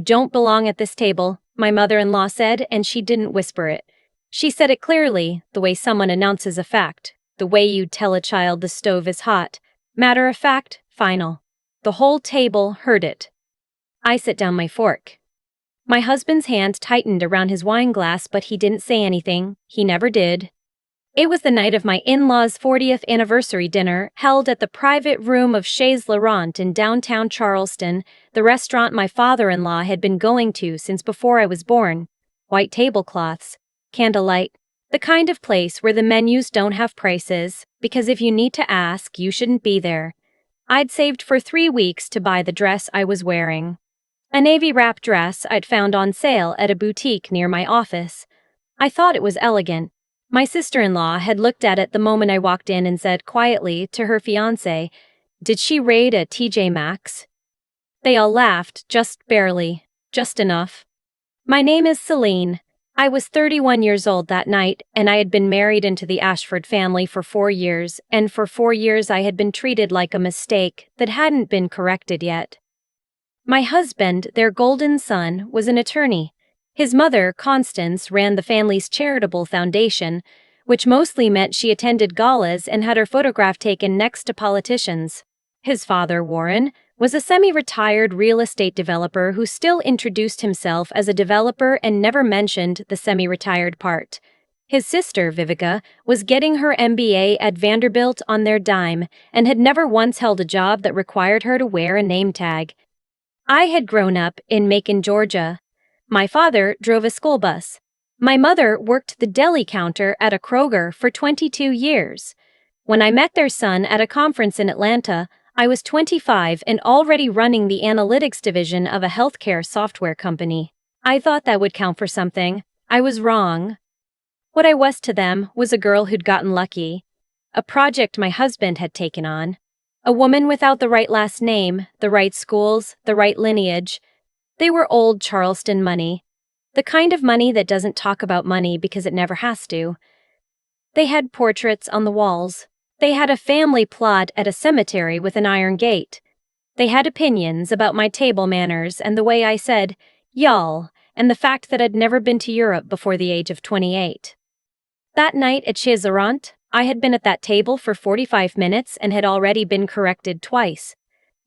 Don't belong at this table, my mother-in-law said, and she didn't whisper it. She said it clearly, the way someone announces a fact, the way you'd tell a child the stove is hot. Matter of fact, final. The whole table heard it. I set down my fork. My husband's hand tightened around his wine glass, but he didn't say anything. He never did. It was the night of my in-laws' 40th anniversary dinner, held at the private room of Chez Laurent in downtown Charleston, the restaurant my father-in-law had been going to since before I was born. White tablecloths, candlelight, the kind of place where the menus don't have prices, because if you need to ask, you shouldn't be there. I'd saved for 3 weeks to buy the dress I was wearing. A navy wrap dress I'd found on sale at a boutique near my office. I thought it was elegant. My sister-in-law had looked at it the moment I walked in and said quietly to her fiancé, "Did she raid a TJ Maxx?" They all laughed, just barely, just enough. My name is Celine. I was 31 years old that night, and I had been married into the Ashford family for 4 years, and for 4 years I had been treated like a mistake that hadn't been corrected yet. My husband, their golden son, was an attorney. His mother, Constance, ran the family's charitable foundation, which mostly meant she attended galas and had her photograph taken next to politicians. His father, Warren, was a semi-retired real estate developer who still introduced himself as a developer and never mentioned the semi-retired part. His sister, Vivica, was getting her MBA at Vanderbilt on their dime and had never once held a job that required her to wear a name tag. I had grown up in Macon, Georgia. My father drove a school bus. My mother worked the deli counter at a Kroger for 22 years. When I met their son at a conference in Atlanta, I was 25 and already running the analytics division of a healthcare software company. I thought that would count for something. I was wrong. What I was to them was a girl who'd gotten lucky. A project my husband had taken on. A woman without the right last name, the right schools, the right lineage. They were old Charleston money. The kind of money that doesn't talk about money because it never has to. They had portraits on the walls. They had a family plot at a cemetery with an iron gate. They had opinions about my table manners and the way I said, "y'all," and the fact that I'd never been to Europe before the age of 28. That night at Chez Laurent, I had been at that table for 45 minutes and had already been corrected twice.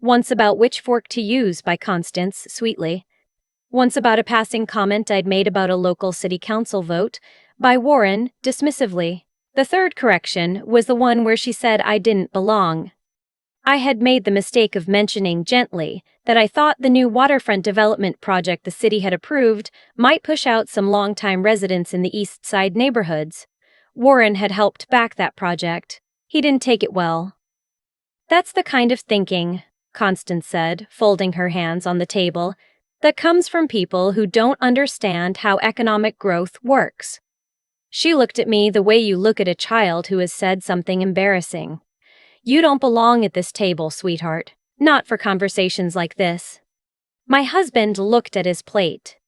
Once about which fork to use by Constance, sweetly. Once about a passing comment I'd made about a local city council vote, by Warren, dismissively. The third correction was the one where she said I didn't belong. I had made the mistake of mentioning gently that I thought the new waterfront development project the city had approved might push out some longtime residents in the East Side neighborhoods. Warren had helped back that project. He didn't take it well. "That's the kind of thinking," Constance said, folding her hands on the table, "that comes from people who don't understand how economic growth works." She looked at me the way you look at a child who has said something embarrassing. "You don't belong at this table, sweetheart. Not for conversations like this." My husband looked at his plate.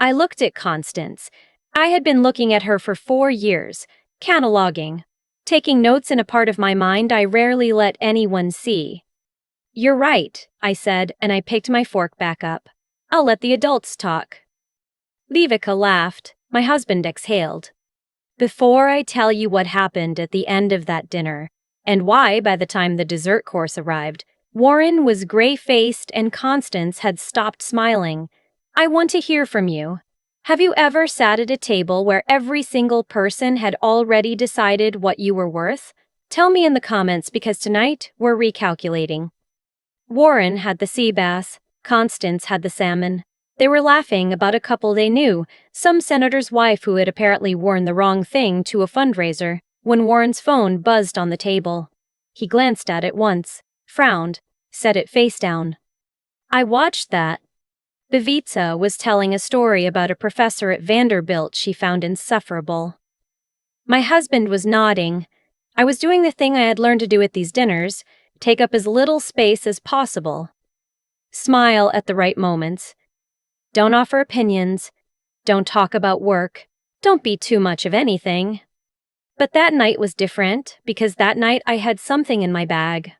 I looked at Constance. I had been looking at her for 4 years, cataloging, taking notes in a part of my mind I rarely let anyone see. "You're right," I said, and I picked my fork back up. "I'll let the adults talk." Vivica laughed. My husband exhaled. "Before I tell you what happened at the end of that dinner, and why by the time the dessert course arrived, Warren was gray-faced and Constance had stopped smiling, I want to hear from you. Have you ever sat at a table where every single person had already decided what you were worth? Tell me in the comments because tonight we're recalculating." Warren had the sea bass, Constance had the salmon. They were laughing about a couple they knew, some senator's wife who had apparently worn the wrong thing to a fundraiser, when Warren's phone buzzed on the table. He glanced at it once, frowned, set it face down. I watched that. Vivica was telling a story about a professor at Vanderbilt she found insufferable. My husband was nodding. I was doing the thing I had learned to do at these dinners, take up as little space as possible. Smile at the right moments. Don't offer opinions. Don't talk about work. Don't be too much of anything. But that night was different because that night I had something in my bag.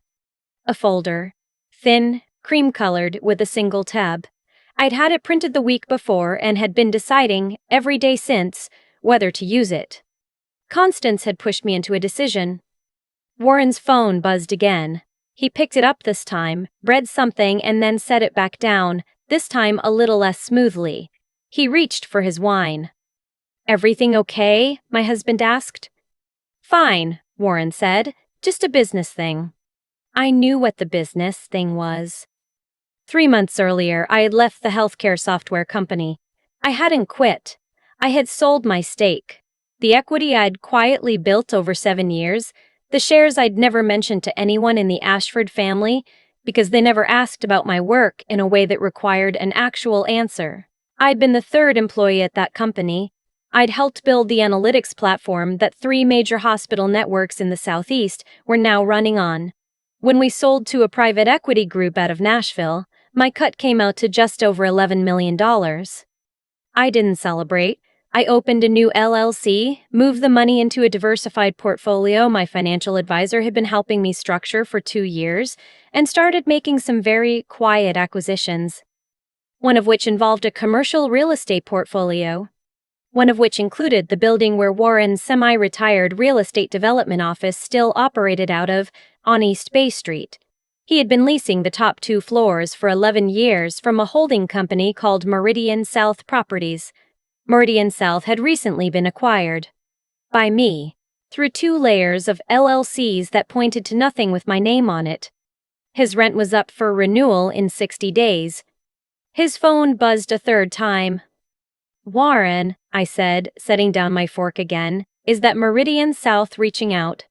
A folder. Thin, cream-colored with a single tab. I'd had it printed the week before and had been deciding, every day since, whether to use it. Constance had pushed me into a decision. Warren's phone buzzed again. He picked it up this time, read something and then set it back down, this time a little less smoothly. He reached for his wine. "Everything okay?" my husband asked. "Fine," Warren said. "Just a business thing." I knew what the business thing was. 3 months earlier, I had left the healthcare software company. I hadn't quit. I had sold my stake. The equity I'd quietly built over 7 years, the shares I'd never mentioned to anyone in the Ashford family because they never asked about my work in a way that required an actual answer. I'd been the third employee at that company. I'd helped build the analytics platform that 3 major hospital networks in the Southeast were now running on. When we sold to a private equity group out of Nashville, my cut came out to just over $11 million. I didn't celebrate. I opened a new LLC, moved the money into a diversified portfolio my financial advisor had been helping me structure for 2 years, and started making some very quiet acquisitions. One of which involved a commercial real estate portfolio. One of which included the building where Warren's semi-retired real estate development office still operated out of, on East Bay Street. He had been leasing the top 2 floors for 11 years from a holding company called Meridian South Properties. Meridian South had recently been acquired. By me. Through 2 layers of LLCs that pointed to nothing with my name on it. His rent was up for renewal in 60 days. His phone buzzed a 3rd time. "Warren," I said, setting down my fork again, "is that Meridian South reaching out?"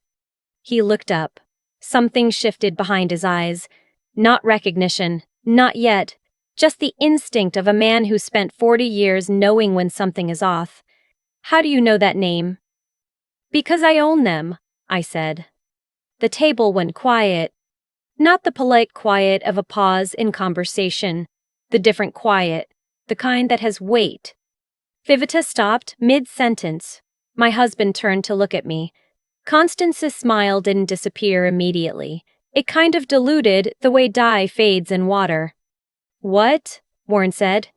He looked up. Something shifted behind his eyes. Not recognition, not yet. Just the instinct of a man who spent 40 years knowing when something is off. "How do you know that name?" "Because I own them," I said. The table went quiet. Not the polite quiet of a pause in conversation. The different quiet. The kind that has weight. Vivita stopped mid-sentence. My husband turned to look at me. Constance's smile didn't disappear immediately. It kind of diluted the way dye fades in water. "What?" Warren said.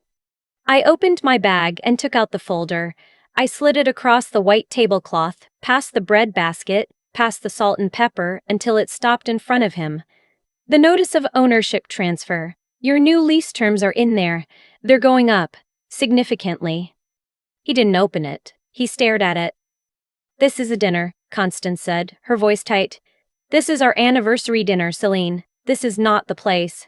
I opened my bag and took out the folder. I slid it across the white tablecloth, past the bread basket, past the salt and pepper, until it stopped in front of him. "The notice of ownership transfer. Your new lease terms are in there. They're going up. Significantly." He didn't open it. He stared at it. "This is a dinner," Constance said, her voice tight. "This is our anniversary dinner, Celine. This is not the place."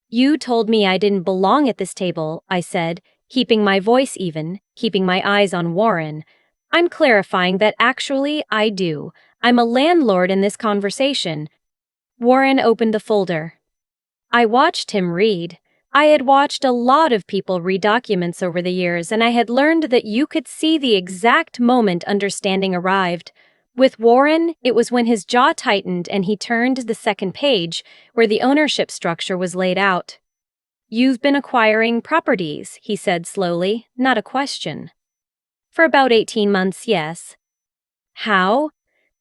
"You told me I didn't belong at this table," I said, keeping my voice even, keeping my eyes on Warren. "I'm clarifying that actually I do. I'm a landlord in this conversation." Warren opened the folder. I watched him read. I had watched a lot of people read documents over the years, and I had learned that you could see the exact moment understanding arrived. With Warren, it was when his jaw tightened and he turned the 2nd page, where the ownership structure was laid out. "You've been acquiring properties," he said slowly, not a question. "For about 18 months, yes." "How?"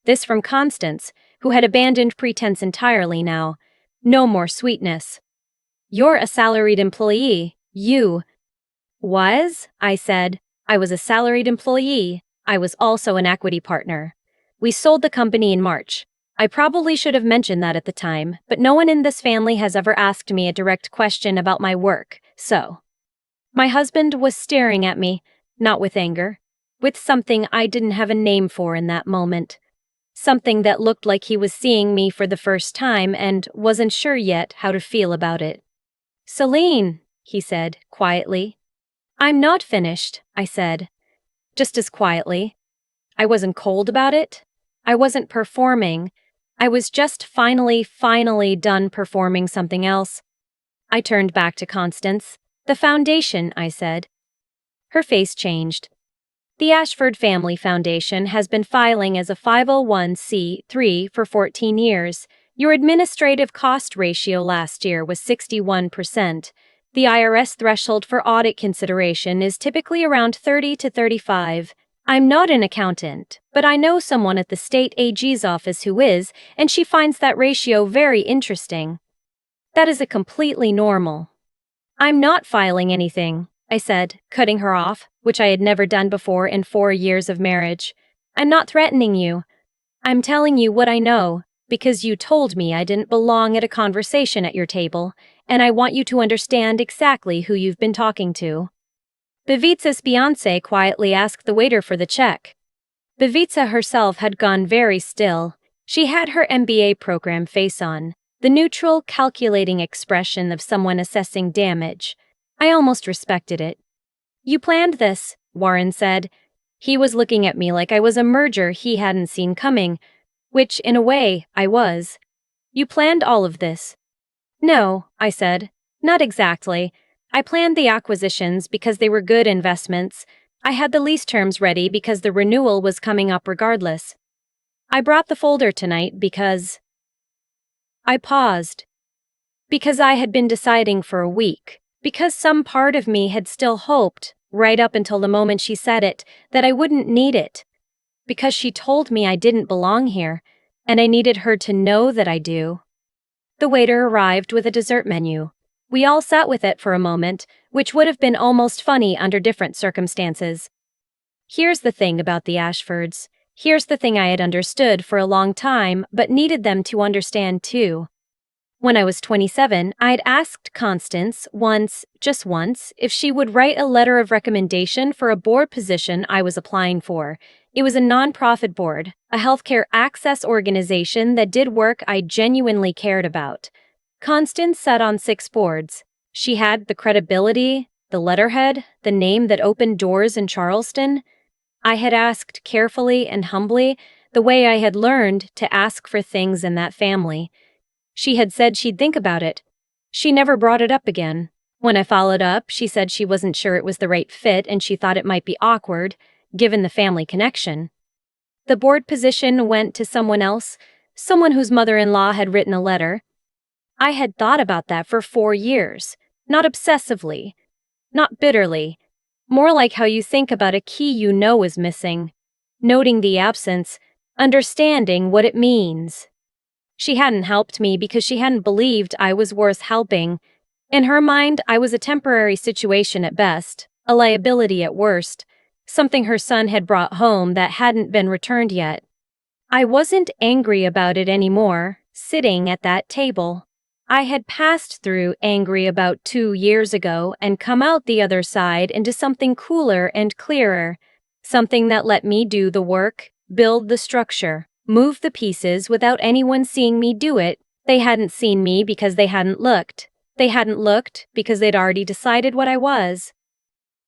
This from Constance, who had abandoned pretense entirely now. No more sweetness. "You're a salaried employee. You." "Was?" I said. "I was a salaried employee. I was also an equity partner. We sold the company in March. I probably should have mentioned that at the time, but no one in this family has ever asked me a direct question about my work, so." My husband was staring at me, not with anger, with something I didn't have a name for in that moment. Something that looked like he was seeing me for the first time and wasn't sure yet how to feel about it. "Celine," he said, quietly. "I'm not finished," I said. Just as quietly. I wasn't cold about it. I wasn't performing. I was just finally done performing something else. I turned back to Constance. "The foundation," I said. Her face changed. "The Ashford Family Foundation has been filing as a 501c3 for 14 years. Your administrative cost ratio last year was 61%. The IRS threshold for audit consideration is typically around 30 to 35. I'm not an accountant, but I know someone at the state AG's office who is, and she finds that ratio very interesting. That is a completely normal." I'm not filing anything, I said, cutting her off, which I had never done before in 4 years of marriage. I'm not threatening you. I'm telling you what I know, because you told me I didn't belong at a conversation at your table, and I want you to understand exactly who you've been talking to. Bevitsa's fiancé quietly asked the waiter for the check. Bevitsa herself had gone very still. She had her MBA program face on, the neutral, calculating expression of someone assessing damage. I almost respected it. You planned this, Warren said. He was looking at me like I was a merger he hadn't seen coming, which, in a way, I was. You planned all of this. No, I said. Not exactly. I planned the acquisitions because they were good investments. I had the lease terms ready because the renewal was coming up regardless. I brought the folder tonight because… I paused. Because I had been deciding for a week. Because some part of me had still hoped, right up until the moment she said it, that I wouldn't need it. Because she told me I didn't belong here, and I needed her to know that I do. The waiter arrived with a dessert menu. We all sat with it for a moment, which would have been almost funny under different circumstances. Here's the thing about the Ashfords. Here's the thing I had understood for a long time, but needed them to understand too. When I was 27, I'd asked Constance just once, if she would write a letter of recommendation for a board position I was applying for. It was a nonprofit board, a healthcare access organization that did work I genuinely cared about. Constance sat on 6 boards. She had the credibility, the letterhead, the name that opened doors in Charleston. I had asked carefully and humbly, the way I had learned to ask for things in that family. She had said she'd think about it. She never brought it up again. When I followed up, she said she wasn't sure it was the right fit and she thought it might be awkward, given the family connection. The board position went to someone else, someone whose mother-in-law had written a letter. I had thought about that for 4 years, not obsessively, not bitterly, more like how you think about a key you know is missing, noting the absence, understanding what it means. She hadn't helped me because she hadn't believed I was worth helping. In her mind, I was a temporary situation at best, a liability at worst, something her son had brought home that hadn't been returned yet. I wasn't angry about it anymore, sitting at that table. I had passed through angry about 2 years ago and come out the other side into something cooler and clearer, something that let me do the work, build the structure. Move the pieces without anyone seeing me do it. They hadn't seen me because they hadn't looked. They hadn't looked because they'd already decided what I was.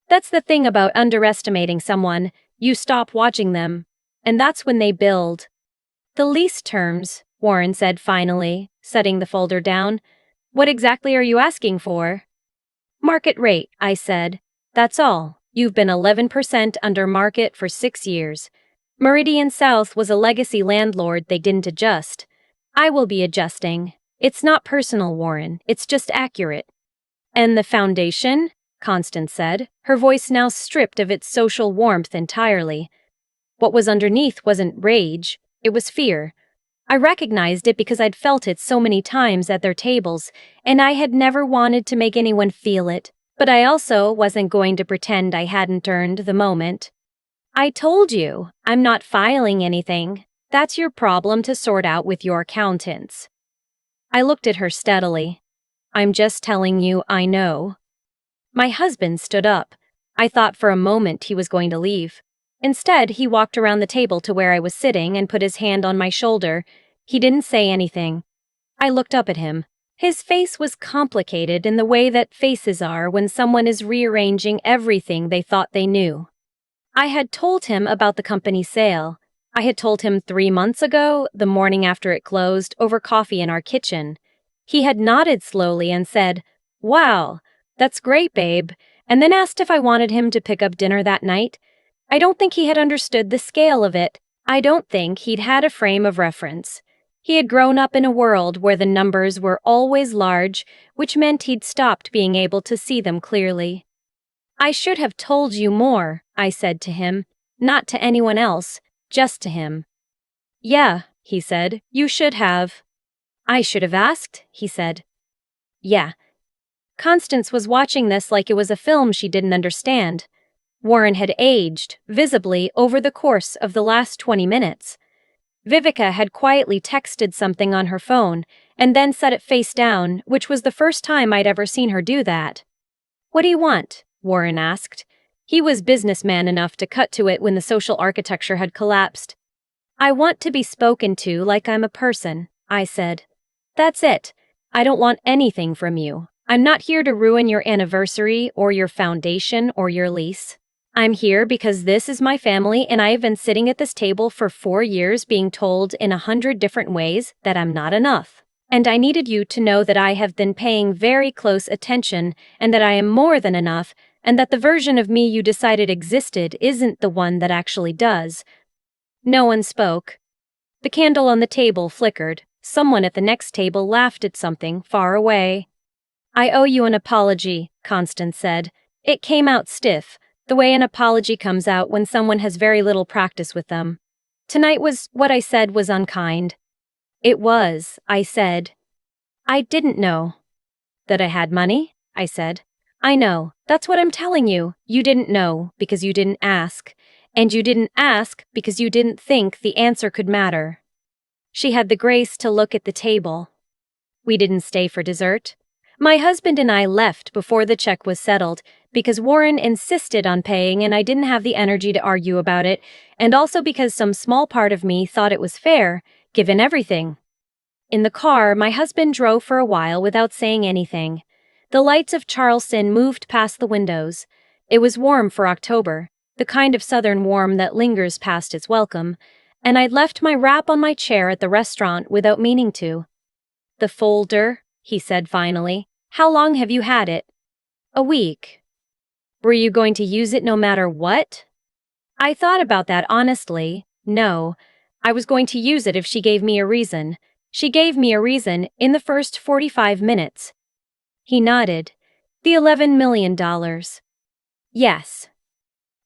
That's the thing about underestimating someone. You stop watching them. And that's when they build. The lease terms, Warren said finally, setting the folder down. What exactly are you asking for? Market rate, I said. That's all. You've been 11% under market for 6 years. Meridian South was a legacy landlord they didn't adjust. I will be adjusting. It's not personal, Warren. It's just accurate. And the foundation? Constance said, her voice now stripped of its social warmth entirely. What was underneath wasn't rage. It was fear. I recognized it because I'd felt it so many times at their tables, and I had never wanted to make anyone feel it. But I also wasn't going to pretend I hadn't earned the moment. I told you, I'm not filing anything. That's your problem to sort out with your accountants. I looked at her steadily. I'm just telling you I know. My husband stood up. I thought for a moment he was going to leave. Instead, he walked around the table to where I was sitting and put his hand on my shoulder. He didn't say anything. I looked up at him. His face was complicated in the way that faces are when someone is rearranging everything they thought they knew. I had told him about the company sale. I had told him 3 months ago, the morning after it closed, over coffee in our kitchen. He had nodded slowly and said, "Wow, that's great, babe," and then asked if I wanted him to pick up dinner that night. I don't think he had understood the scale of it. I don't think he'd had a frame of reference. He had grown up in a world where the numbers were always large, which meant he'd stopped being able to see them clearly. I should have told you more, I said to him, not to anyone else, just to him. Yeah, he said, you should have. I should have asked, he said. Yeah. Constance was watching this like it was a film she didn't understand. Warren had aged, visibly, over the course of the last 20 minutes. Vivica had quietly texted something on her phone, and then set it face down, which was the first time I'd ever seen her do that. "What do you want?" Warren asked. He was businessman enough to cut to it when the social architecture had collapsed. "I want to be spoken to like I'm a person," I said. "That's it. I don't want anything from you. I'm not here to ruin your anniversary or your foundation or your lease. I'm here because this is my family and I have been sitting at this table for 4 years being told in 100 different ways that I'm not enough. And I needed you to know that I have been paying very close attention and that I am more than enough and that the version of me you decided existed isn't the one that actually does." No one spoke. The candle on the table flickered. Someone at the next table laughed at something far away. "I owe you an apology," Constance said. It came out stiff, the way an apology comes out when someone has very little practice with them. "Tonight what I said was unkind." "It was," I said. "I didn't know." "That I had money?" I said. "I know, that's what I'm telling you. You didn't know, because you didn't ask. And you didn't ask because you didn't think the answer could matter." She had the grace to look at the table. We didn't stay for dessert. My husband and I left before the check was settled, because Warren insisted on paying and I didn't have the energy to argue about it, and also because some small part of me thought it was fair, given everything. In the car, my husband drove for a while without saying anything. The lights of Charleston moved past the windows. It was warm for October, the kind of southern warm that lingers past its welcome, and I'd left my wrap on my chair at the restaurant without meaning to. "The folder," he said finally. "How long have you had it?" "A week." "Were you going to use it no matter what?" I thought about that honestly. No. I was going to use it if she gave me a reason. She gave me a reason in the first 45 minutes. He nodded. "The $11 million. "Yes."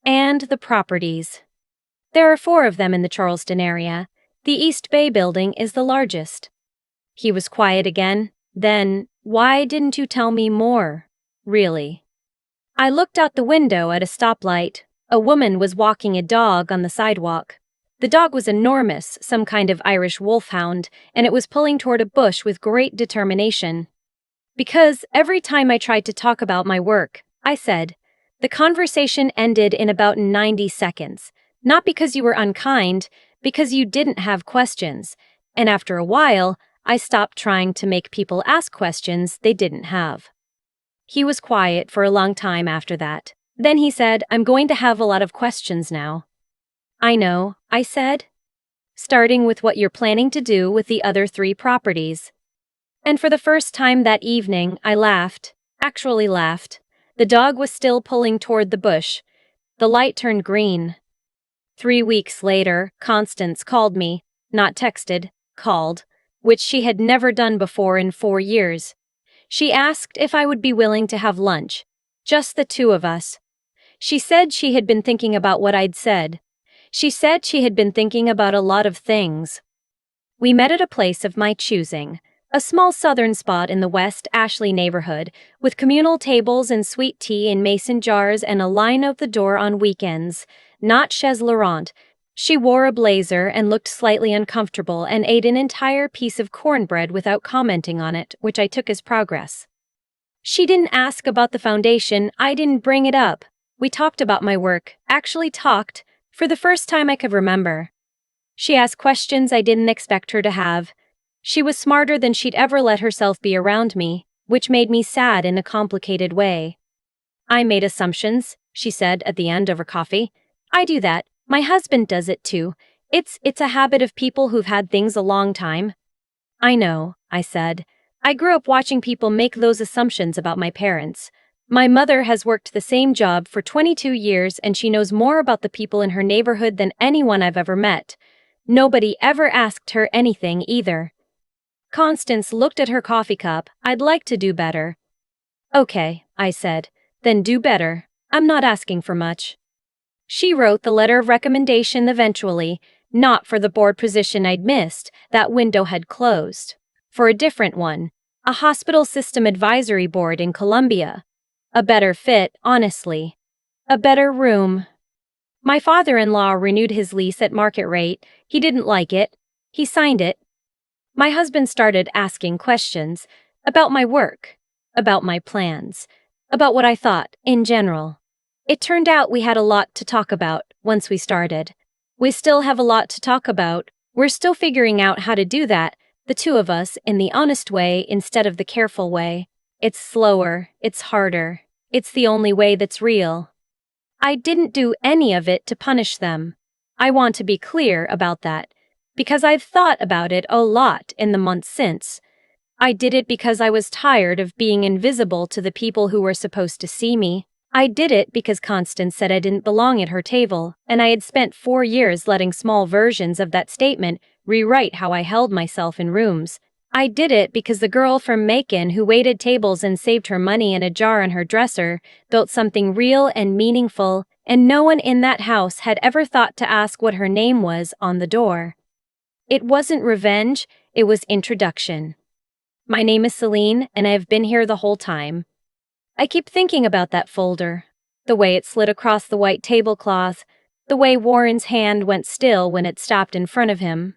"And the properties." "There are 4 of them in the Charleston area. The East Bay building is the largest." He was quiet again. Then, "Why didn't you tell me more? Really?" I looked out the window at a stoplight. A woman was walking a dog on the sidewalk. The dog was enormous, some kind of Irish wolfhound, and it was pulling toward a bush with great determination. "Because every time I tried to talk about my work," I said, "the conversation ended in about 90 seconds. Not because you were unkind, because you didn't have questions. And after a while, I stopped trying to make people ask questions they didn't have." He was quiet for a long time after that. Then he said, "I'm going to have a lot of questions now." "I know," I said. "Starting with what you're planning to do with the other 3 properties." And for the first time that evening, I laughed. Actually laughed. The dog was still pulling toward the bush. The light turned green. 3 weeks later, Constance called me. Not texted, called, which she had never done before in 4 years. She asked if I would be willing to have lunch. Just the 2 of us. She said she had been thinking about what I'd said. She said she had been thinking about a lot of things. We met at a place of my choosing. A small southern spot in the West Ashley neighborhood, with communal tables and sweet tea in mason jars and a line out the door on weekends. Not chaise laurent. She wore a blazer and looked slightly uncomfortable and ate an entire piece of cornbread without commenting on it, which I took as progress. She didn't ask about the foundation, I didn't bring it up. We talked about my work, actually talked, for the first time I could remember. She asked questions I didn't expect her to have. She was smarter than she'd ever let herself be around me, which made me sad in a complicated way. "I made assumptions," she said at the end of her coffee. "I do that. My husband does it too. It's a habit of people who've had things a long time." "I know," I said. "I grew up watching people make those assumptions about my parents. My mother has worked the same job for 22 years and she knows more about the people in her neighborhood than anyone I've ever met. Nobody ever asked her anything either." Constance looked at her coffee cup. "I'd like to do better." "Okay," I said. "Then do better. I'm not asking for much." She wrote the letter of recommendation eventually, not for the board position I'd missed, that window had closed. For a different one. A hospital system advisory board in Colombia. A better fit, honestly. A better room. My father-in-law renewed his lease at market rate. He didn't like it. He signed it. My husband started asking questions about my work, about my plans, about what I thought in general. It turned out we had a lot to talk about once we started. We still have a lot to talk about. We're still figuring out how to do that, the two of us, in the honest way instead of the careful way. It's slower, it's harder. It's the only way that's real. I didn't do any of it to punish them. I want to be clear about that, because I've thought about it a lot in the months since. I did it because I was tired of being invisible to the people who were supposed to see me. I did it because Constance said I didn't belong at her table, and I had spent 4 years letting small versions of that statement rewrite how I held myself in rooms. I did it because the girl from Macon who waited tables and saved her money in a jar on her dresser built something real and meaningful, and no one in that house had ever thought to ask what her name was on the door. It wasn't revenge, it was introduction. My name is Celine, and I have been here the whole time. I keep thinking about that folder, the way it slid across the white tablecloth, the way Warren's hand went still when it stopped in front of him.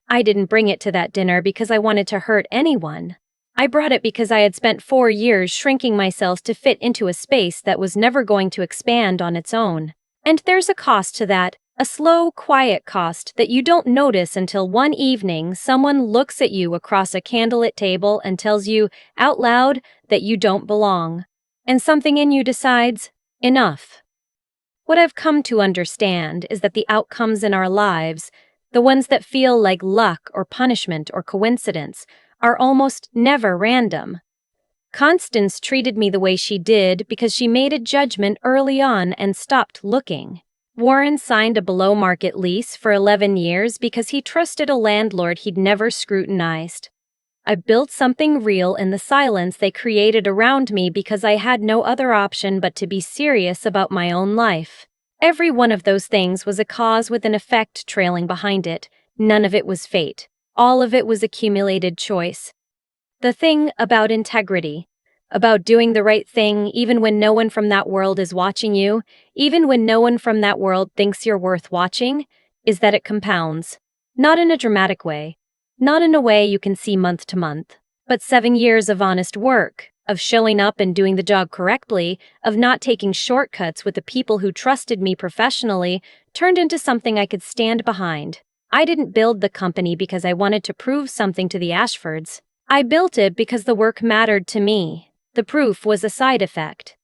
I didn't bring it to that dinner because I wanted to hurt anyone. I brought it because I had spent 4 years shrinking myself to fit into a space that was never going to expand on its own. And there's a cost to that, a slow, quiet cost that you don't notice until one evening someone looks at you across a candlelit table and tells you out loud that you don't belong. And something in you decides, enough. What I've come to understand is that the outcomes in our lives, the ones that feel like luck or punishment or coincidence, are almost never random. Constance treated me the way she did because she made a judgment early on and stopped looking. Warren signed a below-market lease for 11 years because he trusted a landlord he'd never scrutinized. I built something real in the silence they created around me because I had no other option but to be serious about my own life. Every one of those things was a cause with an effect trailing behind it. None of it was fate. All of it was accumulated choice. The thing about integrity, about doing the right thing even when no one from that world is watching you, even when no one from that world thinks you're worth watching, is that it compounds. Not in a dramatic way, not in a way you can see month to month, but 7 years of honest work, of showing up and doing the job correctly, of not taking shortcuts with the people who trusted me professionally, turned into something I could stand behind. I didn't build the company because I wanted to prove something to the Ashfords. I built it because the work mattered to me. The proof was a side effect.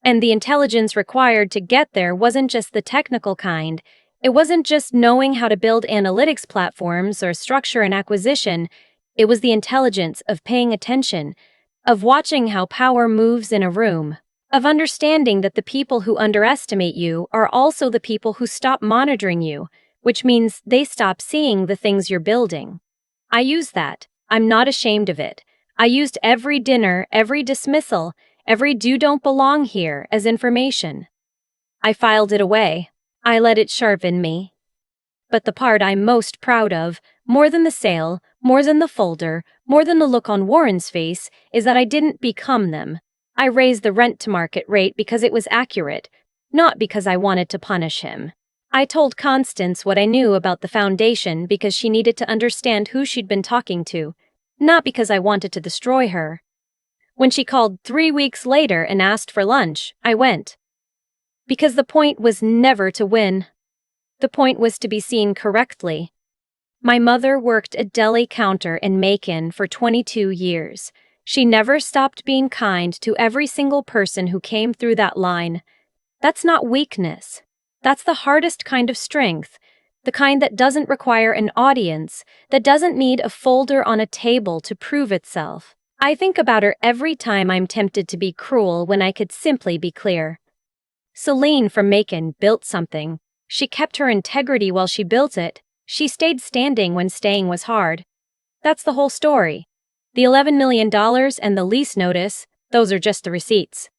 And the intelligence required to get there wasn't just the technical kind. It wasn't just knowing how to build analytics platforms or structure an acquisition. It was the intelligence of paying attention, of watching how power moves in a room, of understanding that the people who underestimate you are also the people who stop monitoring you, which means they stop seeing the things you're building. I use that. I'm not ashamed of it. I used every dinner, every dismissal, every don't belong here as information. I filed it away. I let it sharpen me. But the part I'm most proud of, more than the sale, more than the folder, more than the look on Warren's face, is that I didn't become them. I raised the rent to market rate because it was accurate, not because I wanted to punish him. I told Constance what I knew about the foundation because she needed to understand who she'd been talking to, not because I wanted to destroy her. When she called 3 weeks later and asked for lunch, I went. Because the point was never to win. The point was to be seen correctly. My mother worked a deli counter in Macon for 22 years. She never stopped being kind to every single person who came through that line. That's not weakness. That's the hardest kind of strength, the kind that doesn't require an audience, that doesn't need a folder on a table to prove itself. I think about her every time I'm tempted to be cruel when I could simply be clear. Celine from Macon built something. She kept her integrity while she built it. She stayed standing when staying was hard. That's the whole story. The $11 million and the lease notice, those are just the receipts.